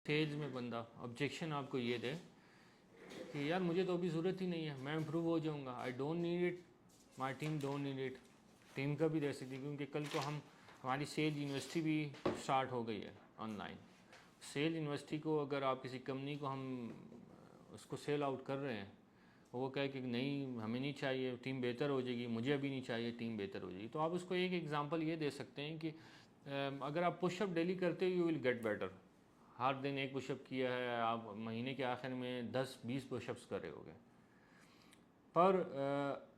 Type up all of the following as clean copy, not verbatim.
Sales में बंदा objection आपको ये दे कि यार मुझे तो अभी ज़रूरत ही नहीं है, मैं इम्प्रूव हो जाऊंगा, I don't need it, my team don't need it. Team का भी दे सकती है क्योंकि कल को हमारी सेल यूनिवर्सिटी भी स्टार्ट हो गई है ऑनलाइन। सेल यूनिवर्सिटी को अगर आप किसी कंपनी को हम उसको सेल आउट कर रहे हैं, वो कहे कि नहीं हमें नहीं चाहिए, टीम बेहतर हो जाएगी, मुझे अभी नहीं चाहिए, टीम बेहतर हो जाएगी, तो आप उसको एक एग्जांपल ये दे सकते हैं कि अगर आप पुशअप डेली करते हो यू विल गेट बेटर। हर दिन एक पुशअप किया है, आप महीने के आखिर में 10-20 पुशअप्स कर रहे होगे। पर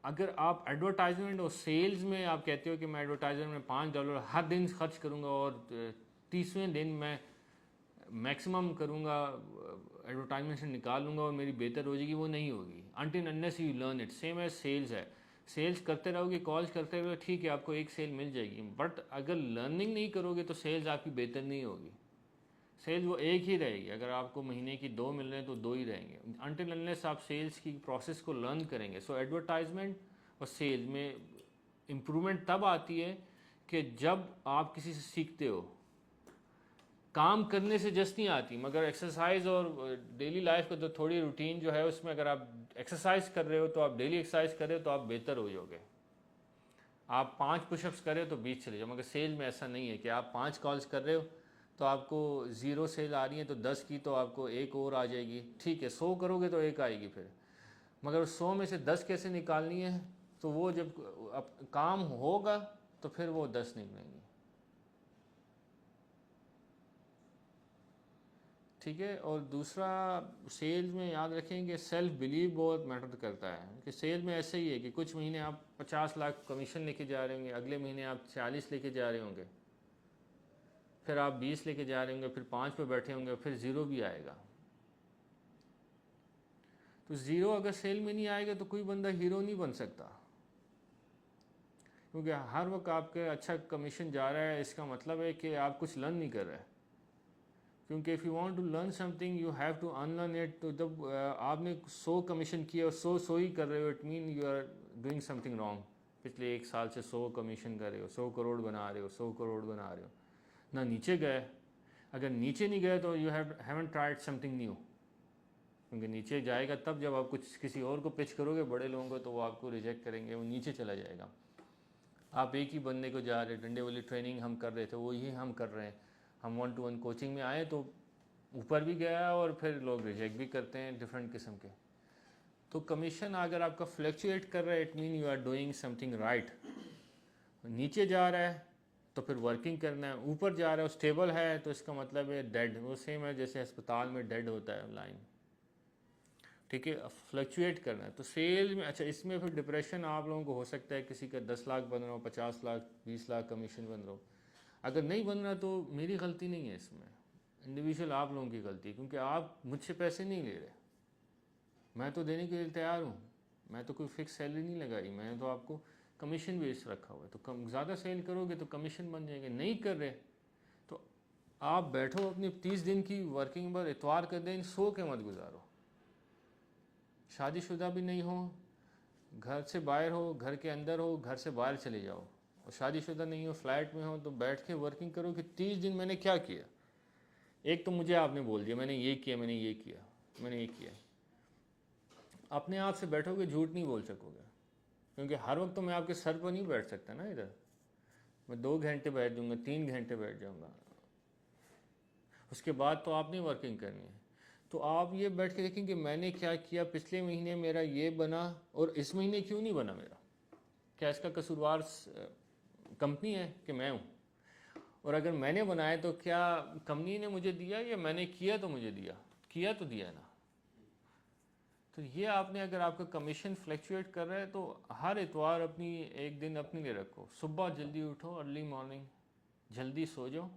अगर आप एडवर्टाइजमेंट और सेल्स में आप कहते हो कि मैं एडवर्टाइजमेंट में $5 हर दिन खर्च करूंगा और 30वें दिन मैं मैक्सिमम करूंगा, एडवर्टाइजमेंट से निकाल लूँगा और मेरी बेहतर हो जाएगी, वो नहीं होगी until unless you learn it. Same as sales है, सेल्स करते रहोगे, कॉल्स करते रहोगे, ठीक है आपको एक सेल मिल जाएगी, बट अगर लर्निंग नहीं करोगे तो सेल्स आपकी बेहतर नहीं होगी। सेल्स वो एक ही रहेगी, अगर आपको महीने की 2 मिल रहे हैं तो 2 ही रहेंगे अनटिल अनलेस आप सेल्स की प्रोसेस को लर्न करेंगे। सो एडवर्टाइजमेंट और सेल्स में इम्प्रूवमेंट तब आती है कि जब आप किसी से सीखते हो। काम करने से जस्ट नहीं आती, मगर एक्सरसाइज और डेली लाइफ का जो थोड़ी रूटीन जो है उसमें अगर आप एक्सरसाइज कर रहे हो तो आप डेली एक्सरसाइज कर रहे हो तो आप बेहतर हो जाओगे। आप 5 पुशअप्स कर रहे हो तो 20 चले जाओ, मगर सेल में ऐसा नहीं है कि आप 5 कॉल्स कर रहे हो तो आपको 0 सेल आ रही है तो 10 की तो आपको एक और आ जाएगी, ठीक है 100 करोगे तो एक आएगी फिर, मगर 100 में से 10 कैसे निकालनी है, तो वो जब काम होगा तो फिर वो 10 निकलेंगी। ठीक है। और दूसरा सेल्स में याद रखें कि सेल्फ बिलीव बहुत मैटर करता है कि सेल में ऐसे ही है कि कुछ महीने आप 50 लाख कमीशन लेके जा रहे होंगे, अगले महीने आप 40 लेके जा रहे होंगे, फिर आप 20 लेके जा रहे होंगे, फिर 5 पे बैठे होंगे, फिर 0 भी आएगा। तो 0 अगर सेल में नहीं आएगा तो कोई बंदा हीरो नहीं बन सकता, क्योंकि हर वक्त आपके अच्छा कमीशन जा रहा है, इसका मतलब है कि आप कुछ लर्न नहीं कर रहे। क्योंकि if you want to learn something you have to unlearn it. तो जब आपने 100 कमीशन किया और 100 ही कर रहे हो, it mean you are doing something wrong. पिछले 1 साल से 100 कमीशन कर रहे हो, 100 करोड़ बना रहे हो, 100 करोड़ बना रहे हो, ना नीचे गए। अगर नीचे नहीं गए तो you haven't tried something new, क्योंकि नीचे जाएगा तब जब आप कुछ किसी और को पिच करोगे बड़े लोगों को, तो वो आपको रिजेक्ट करेंगे, वो नीचे चला जाएगा। आप एक ही बनने को जा रहे, डंडे वाली ट्रेनिंग हम कर रहे थे वही हम कर रहे हैं। हम 1-to-1 कोचिंग में आए तो ऊपर भी गया और फिर लोग रिजेक्ट भी करते हैं डिफरेंट किस्म के। तो कमीशन अगर आपका फ्लक्चुएट कर रहा है it mean you are doing something right. नीचे जा रहा है तो फिर वर्किंग करना है, ऊपर जा रहा है स्टेबल है तो इसका मतलब है डेड। वो सेम है जैसे अस्पताल में डेड होता है लाइन, ठीक है, फ्लक्चुएट करना है। तो सेल में अच्छा, इसमें फिर डिप्रेशन आप लोगों को हो सकता है, किसी का 10 लाख बन रहा हो, 50 लाख 20 लाख कमीशन बन रहा हो। अगर नहीं बन रहा तो मेरी गलती नहीं है इसमें, इंडिविजुअल आप लोगों की गलती है, क्योंकि आप मुझसे पैसे नहीं ले रहे, मैं तो देने के लिए तैयार हूँ। मैं तो कोई फिक्स सैलरी नहीं लगाई, मैंने तो आपको कमीशन बेस रखा हुआ है। तो कम ज़्यादा सेल करोगे तो कमीशन बन जाएंगे, नहीं कर रहे तो आप बैठो अपनी 30 दिन की वर्किंग पर, इतवार कर दिन सो के मत गुजारो। शादीशुदा भी नहीं हो, घर से बाहर हो, घर के अंदर हो, घर से बाहर चले जाओ। और शादीशुदा नहीं हो, फ्लैट में हो, तो बैठ के वर्किंग करो कि 30 दिन मैंने क्या किया। एक तो मुझे आपने बोल दिया मैंने ये किया, मैंने ये किया, मैंने ये किया। अपने आप से बैठोगे झूठ नहीं बोल सकोगे, क्योंकि हर वक्त तो मैं आपके सर पर नहीं बैठ सकता ना। इधर मैं 2 घंटे बैठ जाऊँगा, 3 घंटे बैठ जाऊँगा, उसके बाद तो आपने वर्किंग करनी है। तो आप ये बैठ के देखें कि मैंने क्या किया, पिछले महीने मेरा ये बना और इस महीने क्यों नहीं बना मेरा। क्या इसका कसूरवार कंपनी है कि मैं हूँ? और अगर मैंने बनाया तो क्या कंपनी ने मुझे दिया या मैंने किया तो मुझे दिया? किया तो दिया ना। तो ये आपने, अगर आपका कमीशन फ्लक्चुएट कर रहा है तो हर इतवार अपनी एक दिन अपने लिए रखो। सुबह जल्दी उठो, अर्ली मॉर्निंग, जल्दी सो जाओ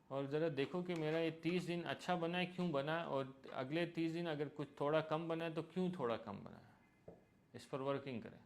और ज़रा देखो कि मेरा ये 30 दिन अच्छा बना है, क्यों बना है, और अगले 30 दिन अगर कुछ थोड़ा कम बना है तो क्यों थोड़ा कम बना है, इस पर वर्किंग करें।